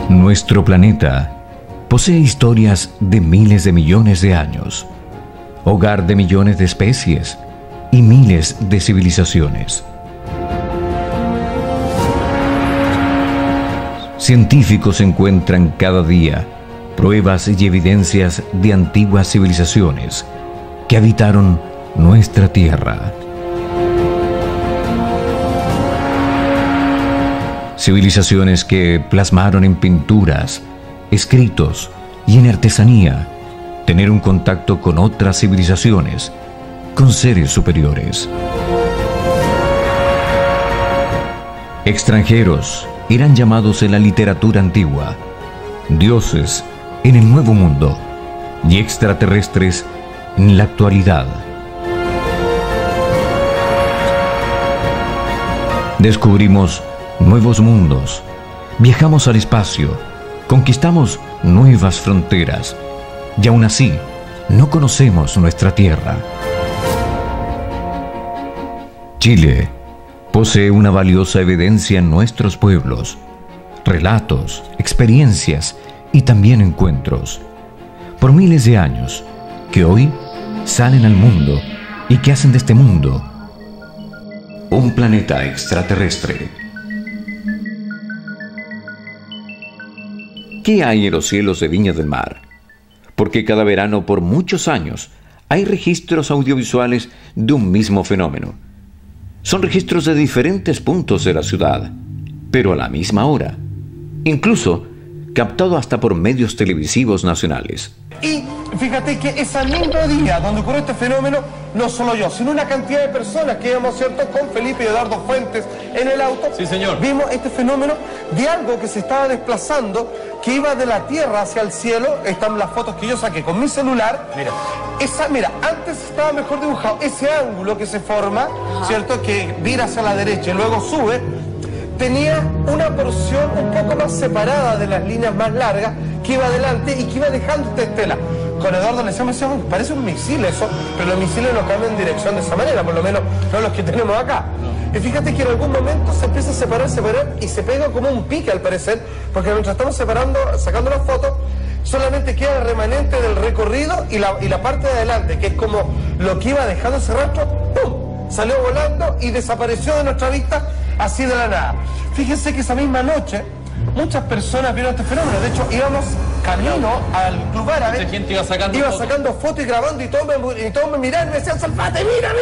Nuestro planeta posee historias de miles de millones de años, hogar de millones de especies y miles de civilizaciones. Científicos encuentran cada día pruebas y evidencias de antiguas civilizaciones que habitaron nuestra Tierra. Civilizaciones que plasmaron en pinturas, escritos y en artesanía tener un contacto con otras civilizaciones, con seres superiores. Extranjeros eran llamados en la literatura antigua, dioses en el Nuevo Mundo y extraterrestres en la actualidad. Descubrimos nuevos mundos, viajamos al espacio, conquistamos nuevas fronteras y aún así no conocemos nuestra tierra. Chile posee una valiosa evidencia en nuestros pueblos, relatos, experiencias y también encuentros, por miles de años, que hoy salen al mundo y que hacen de este mundo un planeta extraterrestre. ¿Qué hay en los cielos de Viña del Mar? Porque cada verano por muchos años hay registros audiovisuales de un mismo fenómeno. Son registros de diferentes puntos de la ciudad, pero a la misma hora, incluso captado hasta por medios televisivos nacionales. Y fíjate que ese mismo día donde ocurrió este fenómeno, no solo yo, sino una cantidad de personas que íbamos, ¿cierto?, con Felipe y Eduardo Fuentes en el auto. Sí, señor. Vimos este fenómeno de algo que se estaba desplazando, que iba de la tierra hacia el cielo. Están las fotos que yo saqué con mi celular. Mira, antes estaba mejor dibujado. Ese ángulo que se forma, ¿cierto?, que vira hacia la derecha y luego sube, tenía una porción un poco más separada de las líneas más largas que iba adelante y que iba dejando esta estela. Con Eduardo le decíamos, parece un misil eso, pero los misiles no cambian en dirección de esa manera, por lo menos no los que tenemos acá. Y fíjate que en algún momento se empieza a separar y se pega como un pique al parecer, porque mientras estamos sacando las fotos, solamente queda el remanente del recorrido y la parte de adelante, que es como lo que iba dejando ese rastro, ¡pum!, salió volando y desapareció de nuestra vista así de la nada. Fíjense que esa misma noche muchas personas vieron este fenómeno. De hecho, íbamos camino al Club Árabe. Mucha gente iba sacando fotos y grabando y todos me miraban y me decían, Salfate, mira,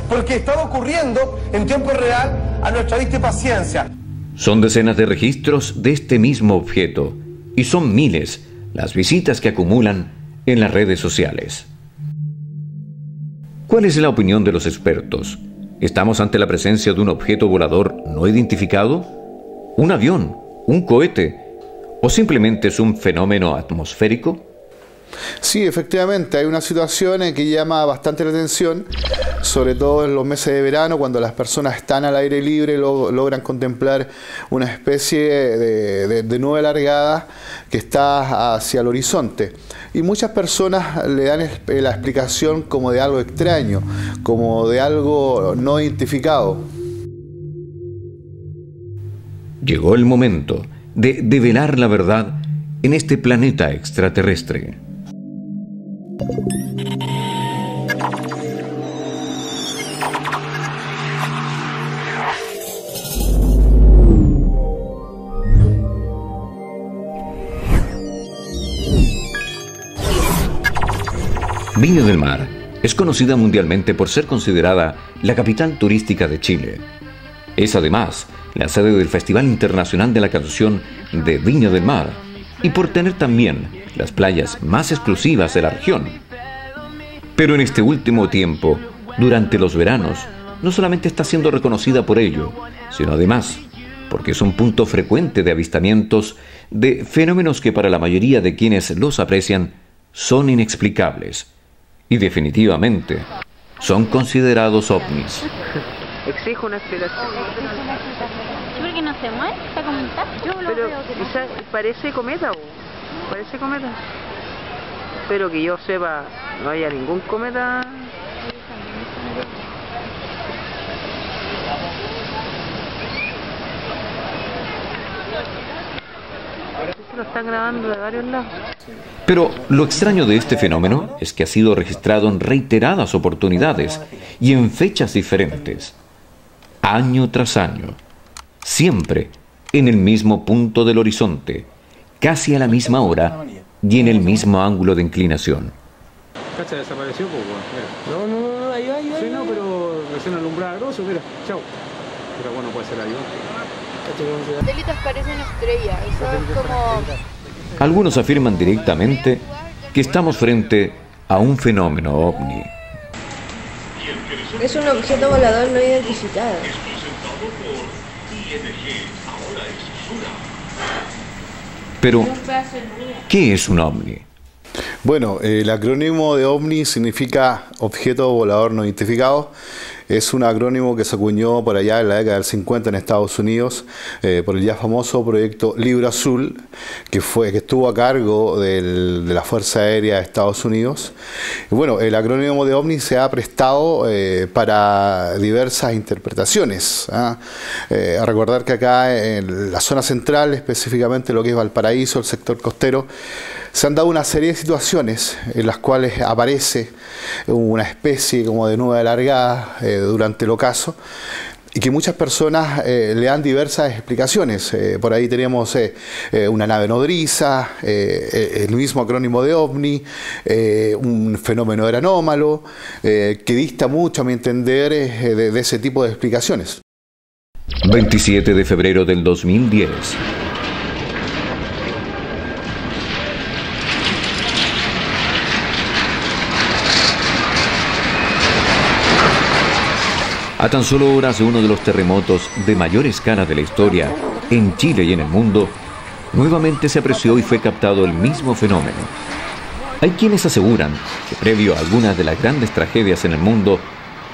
porque estaba ocurriendo en tiempo real a nuestra vista y paciencia. Son decenas de registros de este mismo objeto y son miles las visitas que acumulan en las redes sociales. ¿Cuál es la opinión de los expertos? ¿Estamos ante la presencia de un objeto volador no identificado? ¿Un avión? ¿Un cohete? ¿O simplemente es un fenómeno atmosférico? Sí, efectivamente, hay una situación que llama bastante la atención, sobre todo en los meses de verano, cuando las personas están al aire libre, logran contemplar una especie de nube alargada que está hacia el horizonte. Y muchas personas le dan la explicación como de algo extraño, como de algo no identificado. Llegó el momento de develar la verdad en este planeta extraterrestre. Viña del Mar es conocida mundialmente por ser considerada la capital turística de Chile. Es además la sede del Festival Internacional de la Canción de Viña del Mar y por tener también las playas más exclusivas de la región. Pero en este último tiempo, durante los veranos, no solamente está siendo reconocida por ello, sino además porque es un punto frecuente de avistamientos de fenómenos que para la mayoría de quienes los aprecian son inexplicables y definitivamente son considerados ovnis. Exijo una explicación. ¿Por qué no se mueve? ¿Está como intacto? Yo lo Pero veo que quizás parece cometa, parece cometa. Pero que yo sepa, no haya ningún cometa. Lo están grabando de varios lados. Pero lo extraño de este fenómeno es que ha sido registrado en reiteradas oportunidades y en fechas diferentes, año tras año, siempre en el mismo punto del horizonte, casi a la misma hora y en el mismo ángulo de inclinación. ¿Cacha desapareció? Mira. No, ahí va. Sí, no, pero recién alumbrada grosso, mira, chao. Pero bueno, puede ser ahí, ¿no? Los satélites parecen estrellas, eso es como... Algunos afirman directamente que estamos frente a un fenómeno ovni. Es un objeto volador no identificado. Pero, ¿qué es un ovni? Bueno, el acrónimo de OVNI significa objeto volador no identificado. Es un acrónimo que se acuñó por allá en la década del 50 en Estados Unidos por el ya famoso proyecto Libro Azul, que estuvo a cargo de la Fuerza Aérea de Estados Unidos. Y bueno, el acrónimo de OVNI se ha prestado para diversas interpretaciones. A recordar que acá en la zona central, específicamente lo que es Valparaíso, el sector costero, se han dado una serie de situaciones en las cuales aparece una especie como de nube alargada durante el ocaso y que muchas personas le dan diversas explicaciones. Por ahí teníamos una nave nodriza, el mismo acrónimo de OVNI, un fenómeno anómalo, que dista mucho, a mi entender, de ese tipo de explicaciones. 27 de febrero del 2010. A tan solo horas de uno de los terremotos de mayor escala de la historia, en Chile y en el mundo, nuevamente se apreció y fue captado el mismo fenómeno. Hay quienes aseguran que previo a algunas de las grandes tragedias en el mundo,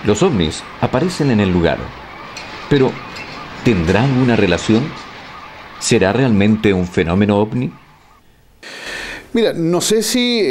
los ovnis aparecen en el lugar. Pero, ¿tendrán una relación? ¿Será realmente un fenómeno ovni? Mira, no sé si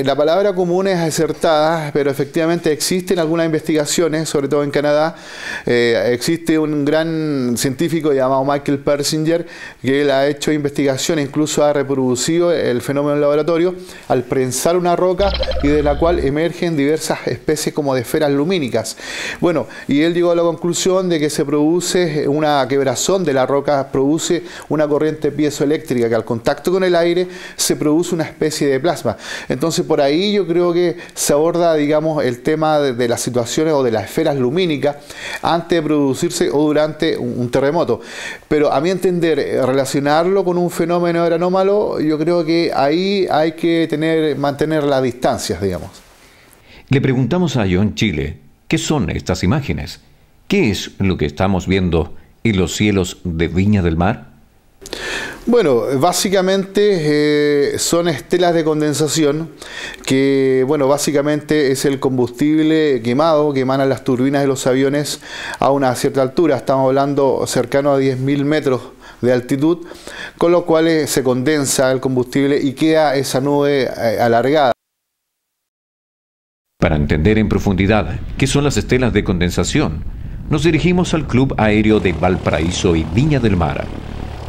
la palabra común es acertada, pero efectivamente existen algunas investigaciones, sobre todo en Canadá. Existe un gran científico llamado Michael Persinger, que él ha hecho investigaciones, incluso ha reproducido el fenómeno en laboratorio al prensar una roca y de la cual emergen diversas especies como de esferas lumínicas. Bueno, y él llegó a la conclusión de que se produce una quebrazón de la roca, produce una corriente piezoeléctrica que al contacto con el aire se produce una especie de plasma. Entonces por ahí yo creo que se aborda, digamos, el tema de las situaciones o de las esferas lumínicas antes de producirse o durante un terremoto. Pero a mi entender, relacionarlo con un fenómeno anómalo, yo creo que ahí hay que mantener las distancias, digamos. Le preguntamos a John Chile, ¿qué son estas imágenes? ¿Qué es lo que estamos viendo en los cielos de Viña del Mar? Bueno, básicamente son estelas de condensación que, bueno, básicamente es el combustible quemado que emanan las turbinas de los aviones a una cierta altura. Estamos hablando cercano a 10.000 metros de altitud, con lo cual se condensa el combustible y queda esa nube alargada. Para entender en profundidad qué son las estelas de condensación, nos dirigimos al Club Aéreo de Valparaíso y Viña del Mar,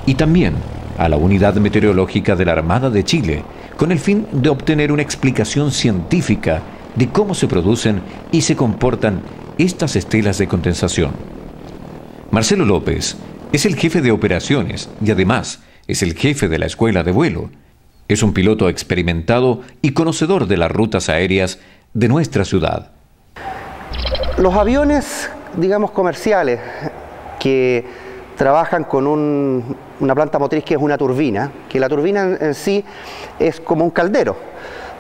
y también a la Unidad Meteorológica de la Armada de Chile, con el fin de obtener una explicación científica de cómo se producen y se comportan estas estelas de condensación. Marcelo López es el jefe de operaciones y además es el jefe de la Escuela de Vuelo. Es un piloto experimentado y conocedor de las rutas aéreas de nuestra ciudad. Los aviones, digamos, comerciales que trabajan con una planta motriz que es una turbina, que la turbina en sí es como un caldero.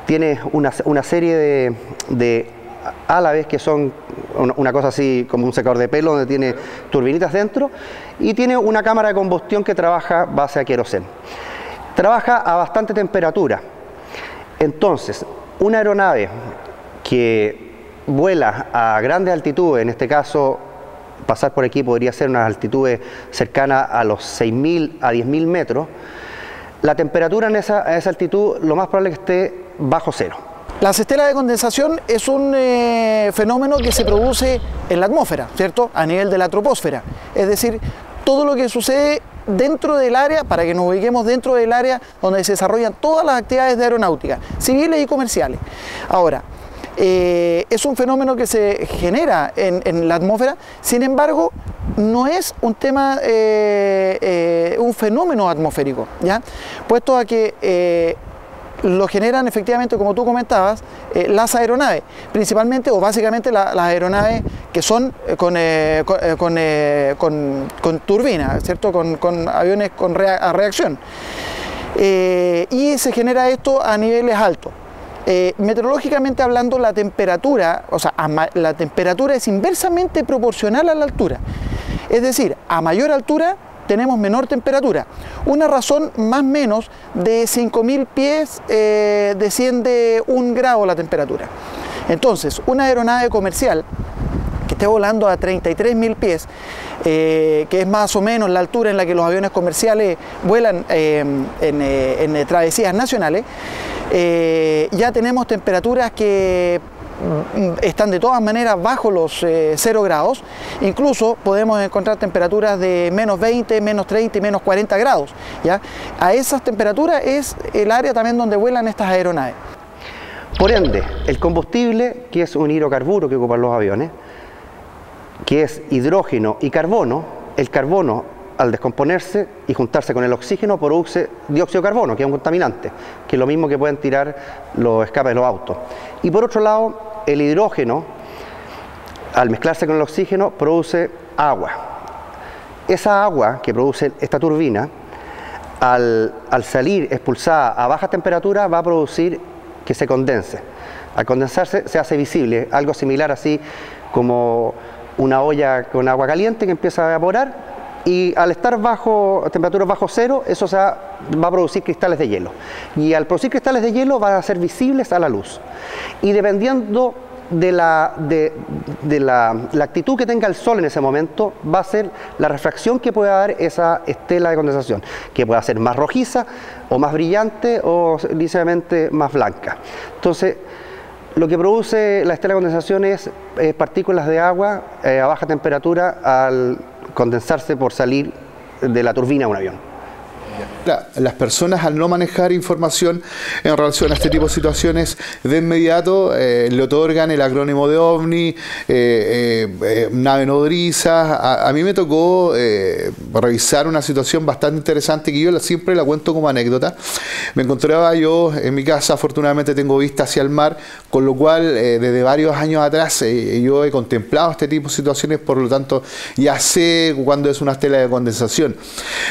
Tiene una serie de álabes que son una cosa así como un secador de pelo donde tiene turbinitas dentro y tiene una cámara de combustión que trabaja base a queroseno. Trabaja a bastante temperatura. Entonces, una aeronave que vuela a grandes altitudes, en este caso pasar por aquí podría ser unas altitudes cercanas a los 6.000 a 10.000 metros, la temperatura en esa altitud lo más probable es que esté bajo cero. Las estelas de condensación es un fenómeno que se produce en la atmósfera, ¿cierto? A nivel de la troposfera. Es decir, todo lo que sucede dentro del área, para que nos ubiquemos dentro del área donde se desarrollan todas las actividades de aeronáutica, civiles y comerciales. Ahora, es un fenómeno que se genera en la atmósfera, sin embargo, no es un tema, un fenómeno atmosférico, ¿ya? Puesto a que lo generan efectivamente, como tú comentabas, las aeronaves, principalmente o básicamente las aeronaves que son con turbina, ¿cierto? Con aviones a reacción. Y se genera esto a niveles altos. Meteorológicamente hablando, la temperatura, o sea, la temperatura es inversamente proporcional a la altura. Es decir, a mayor altura tenemos menor temperatura. Una razón más o menos de 5.000 pies desciende 1 grado la temperatura. Entonces, una aeronave comercial que esté volando a 33.000 pies, que es más o menos la altura en la que los aviones comerciales vuelan en travesías nacionales, ya tenemos temperaturas que están de todas maneras bajo los 0 grados, incluso podemos encontrar temperaturas de menos 20, menos 30 y menos 40 grados. ¿Ya? A esas temperaturas es el área también donde vuelan estas aeronaves. Por ende, el combustible, que es un hidrocarburo que ocupan los aviones, que es hidrógeno y carbono, el carbono al descomponerse y juntarse con el oxígeno produce dióxido de carbono, que es un contaminante, que es lo mismo que pueden tirar los escapes de los autos. Y por otro lado, el hidrógeno, al mezclarse con el oxígeno, produce agua. Esa agua que produce esta turbina, al salir expulsada a baja temperatura, va a producir que se condense. Al condensarse se hace visible, algo similar así como una olla con agua caliente que empieza a evaporar, y al estar bajo temperaturas bajo cero, eso va a producir cristales de hielo. Y al producir cristales de hielo van a ser visibles a la luz. Y dependiendo de la actitud que tenga el sol en ese momento, va a ser la refracción que pueda dar esa estela de condensación, que pueda ser más rojiza o más brillante o ligeramente más blanca. Entonces, lo que produce la estela de condensación es partículas de agua a baja temperatura al condensarse por salir de la turbina de un avión. Las personas, al no manejar información en relación a este tipo de situaciones, de inmediato le otorgan el acrónimo de OVNI, nave nodriza. A mí me tocó revisar una situación bastante interesante que yo siempre la cuento como anécdota. Me encontraba yo en mi casa, afortunadamente tengo vista hacia el mar, con lo cual desde varios años atrás yo he contemplado este tipo de situaciones, por lo tanto ya sé cuándo es una estela de condensación.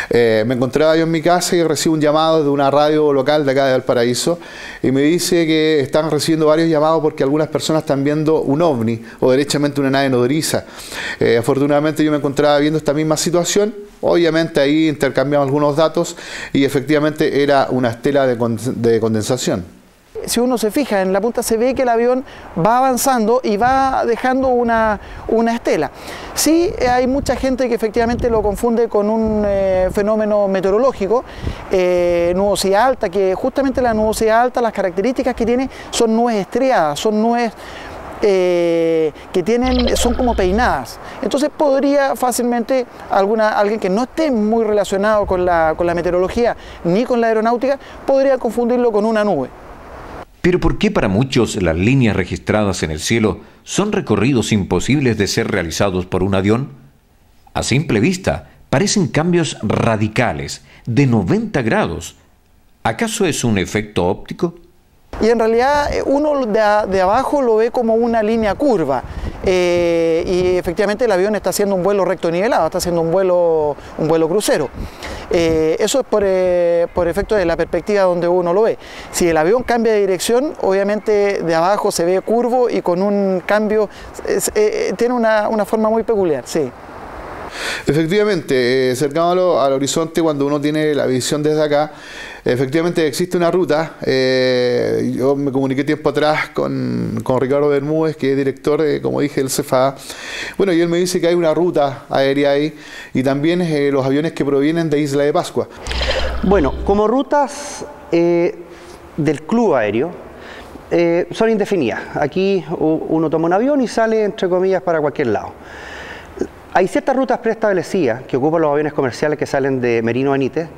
Me encontraba yo en mi casa y recibo un llamado de una radio local de acá de Valparaíso y me dice que están recibiendo varios llamados porque algunas personas están viendo un ovni o derechamente una nave nodriza. Afortunadamente yo me encontraba viendo esta misma situación. Obviamente ahí intercambiamos algunos datos y efectivamente era una estela de condensación. Si uno se fija en la punta, se ve que el avión va avanzando y va dejando una estela. Sí, hay mucha gente que efectivamente lo confunde con un fenómeno meteorológico, nubosidad alta, que justamente la nubosidad alta, las características que tiene son nubes estriadas, son nubes son como peinadas. Entonces podría fácilmente alguien que no esté muy relacionado con la meteorología ni con la aeronáutica, podría confundirlo con una nube. Pero ¿por qué para muchos las líneas registradas en el cielo son recorridos imposibles de ser realizados por un avión? A simple vista, parecen cambios radicales, de 90 grados. ¿Acaso es un efecto óptico? Y en realidad uno de abajo lo ve como una línea curva y efectivamente el avión está haciendo un vuelo recto nivelado, está haciendo un vuelo crucero. Eso es por efecto de la perspectiva donde uno lo ve. Si el avión cambia de dirección, obviamente de abajo se ve curvo y con un cambio, tiene una forma muy peculiar, sí. Efectivamente, cercano al horizonte, cuando uno tiene la visión desde acá, efectivamente existe una ruta. Yo me comuniqué tiempo atrás con Ricardo Bermúdez, que es director, como dije, del CFA. Bueno, y él me dice que hay una ruta aérea ahí y también los aviones que provienen de Isla de Pascua. Bueno, como rutas del club aéreo son indefinidas. Aquí uno toma un avión y sale, entre comillas, para cualquier lado. Hay ciertas rutas preestablecidas que ocupan los aviones comerciales que salen de Merino Benítez,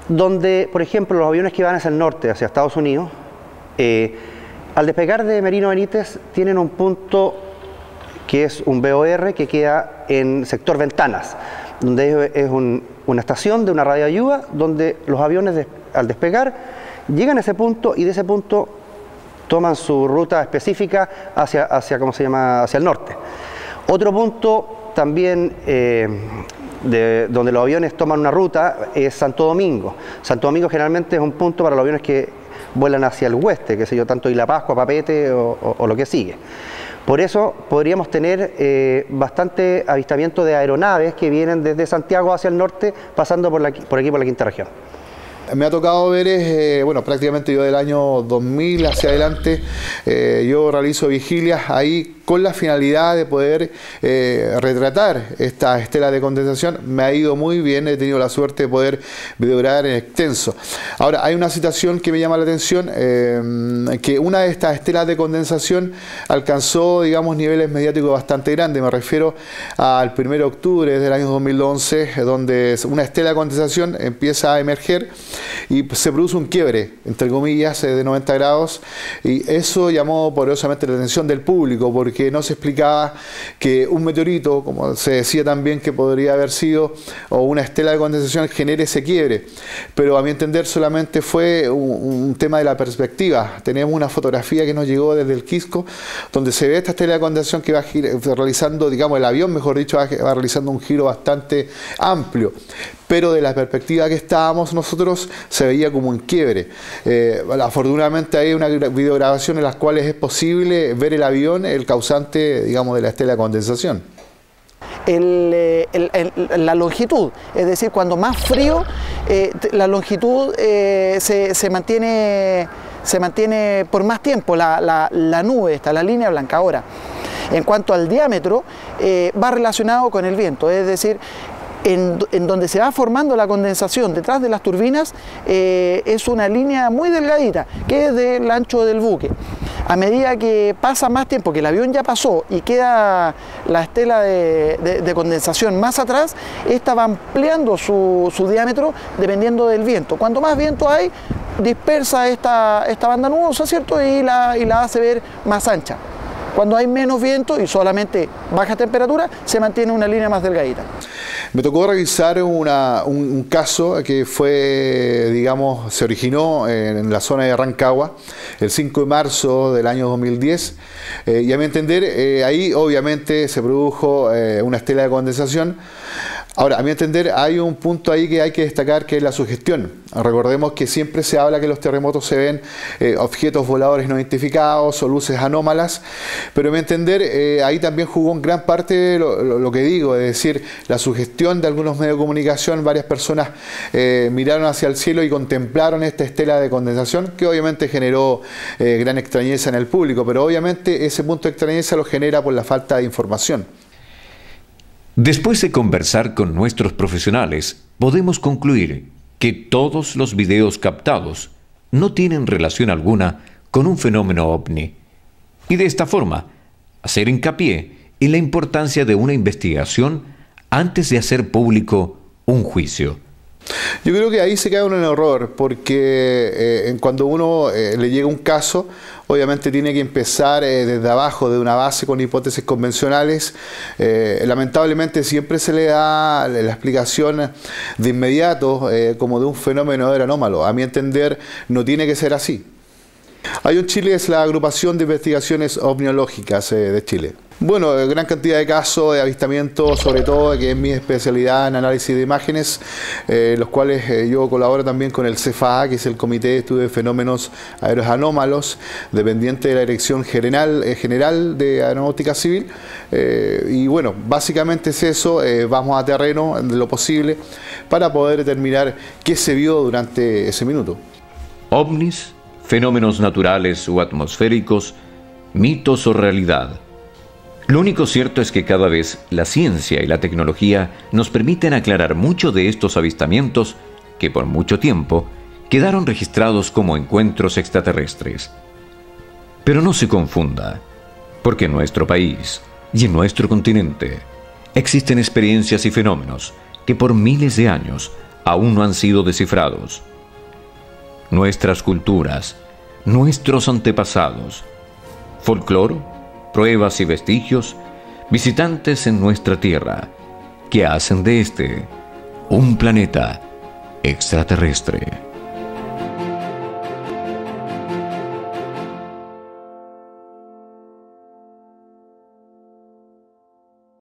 donde, por ejemplo, los aviones que van hacia el norte, hacia Estados Unidos, al despegar de Merino Benítez tienen un punto que es un VOR que queda en sector Ventanas, donde es una estación de una radioayuda donde los aviones al despegar llegan a ese punto y de ese punto toman su ruta específica hacia ¿cómo se llama?, hacia el norte. Otro punto también donde los aviones toman una ruta es Santo Domingo. Santo Domingo generalmente es un punto para los aviones que vuelan hacia el oeste, qué sé yo, tanto Isla Pascua, Papete o lo que sigue. Por eso podríamos tener bastante avistamiento de aeronaves que vienen desde Santiago hacia el norte, pasando por aquí por la quinta región. Me ha tocado ver, bueno, prácticamente yo del año 2000 hacia adelante, yo realizo vigilias ahí con la finalidad de poder retratar esta estela de condensación. Me ha ido muy bien, he tenido la suerte de poder videograbar en extenso. Ahora, hay una situación que me llama la atención, que una de estas estelas de condensación alcanzó, digamos, niveles mediáticos bastante grandes. Me refiero al 1 de octubre del año 2011, donde una estela de condensación empieza a emerger y se produce un quiebre, entre comillas, de 90 grados, y eso llamó poderosamente la atención del público, porque no se explicaba que un meteorito, como se decía también que podría haber sido, o una estela de condensación genere ese quiebre, pero a mi entender solamente fue un tema de la perspectiva. Tenemos una fotografía que nos llegó desde el Quisco, donde se ve esta estela de condensación que va realizando, digamos, el avión, mejor dicho, va realizando un giro bastante amplio, pero de la perspectiva que estábamos nosotros se veía como un quiebre. Afortunadamente hay una videograbación en las cuales es posible ver el avión, el causante, digamos, de la estela de condensación. La longitud, es decir, cuando más frío, la longitud se mantiene por más tiempo, la nube, la línea blanca. Ahora, en cuanto al diámetro, va relacionado con el viento, es decir, en donde se va formando la condensación detrás de las turbinas, es una línea muy delgadita, que es del ancho del buque. A medida que pasa más tiempo, que el avión ya pasó y queda la estela de condensación más atrás, esta va ampliando su diámetro dependiendo del viento. Cuanto más viento hay, dispersa esta banda nubosa, ¿cierto?, y la hace ver más ancha. Cuando hay menos viento y solamente baja temperatura, se mantiene una línea más delgadita. Me tocó revisar un caso que fue, digamos, se originó en la zona de Rancagua el 5 de marzo del año 2010 y a mi entender ahí obviamente se produjo una estela de condensación. Ahora, a mi entender, hay un punto ahí que hay que destacar, que es la sugestión. Recordemos que siempre se habla que en los terremotos se ven objetos voladores no identificados o luces anómalas, pero a mi entender, ahí también jugó en gran parte lo que digo, es decir, la sugestión de algunos medios de comunicación. Varias personas miraron hacia el cielo y contemplaron esta estela de condensación, que obviamente generó gran extrañeza en el público, pero obviamente ese punto de extrañeza lo genera por la falta de información. Después de conversar con nuestros profesionales, podemos concluir que todos los videos captados no tienen relación alguna con un fenómeno ovni. Y de esta forma, hacer hincapié en la importancia de una investigación antes de hacer público un juicio. Yo creo que ahí se cae uno en error, porque cuando uno le llega un caso, obviamente tiene que empezar desde abajo, de una base con hipótesis convencionales. Lamentablemente siempre se le da la explicación de inmediato como de un fenómeno anómalo. A mi entender, no tiene que ser así. Hay un Chile, es la Agrupación de Investigaciones Ovniológicas de Chile. Bueno, gran cantidad de casos de avistamientos, sobre todo, que es mi especialidad en análisis de imágenes, los cuales yo colaboro también con el CFA, que es el Comité de Estudio de Fenómenos Aéreos Anómalos, dependiente de la Dirección General de Aeronáutica Civil. Y bueno, básicamente es eso, vamos a terreno de lo posible para poder determinar qué se vio durante ese minuto. OVNIs, fenómenos naturales o atmosféricos, mitos o realidad. Lo único cierto es que cada vez la ciencia y la tecnología nos permiten aclarar mucho de estos avistamientos que por mucho tiempo quedaron registrados como encuentros extraterrestres. Pero no se confunda, porque en nuestro país y en nuestro continente Existen experiencias y fenómenos que por miles de años aún no han sido descifrados. Nuestras culturas, nuestros antepasados, folclore, pruebas y vestigios, visitantes en nuestra Tierra, que hacen de este un planeta extraterrestre.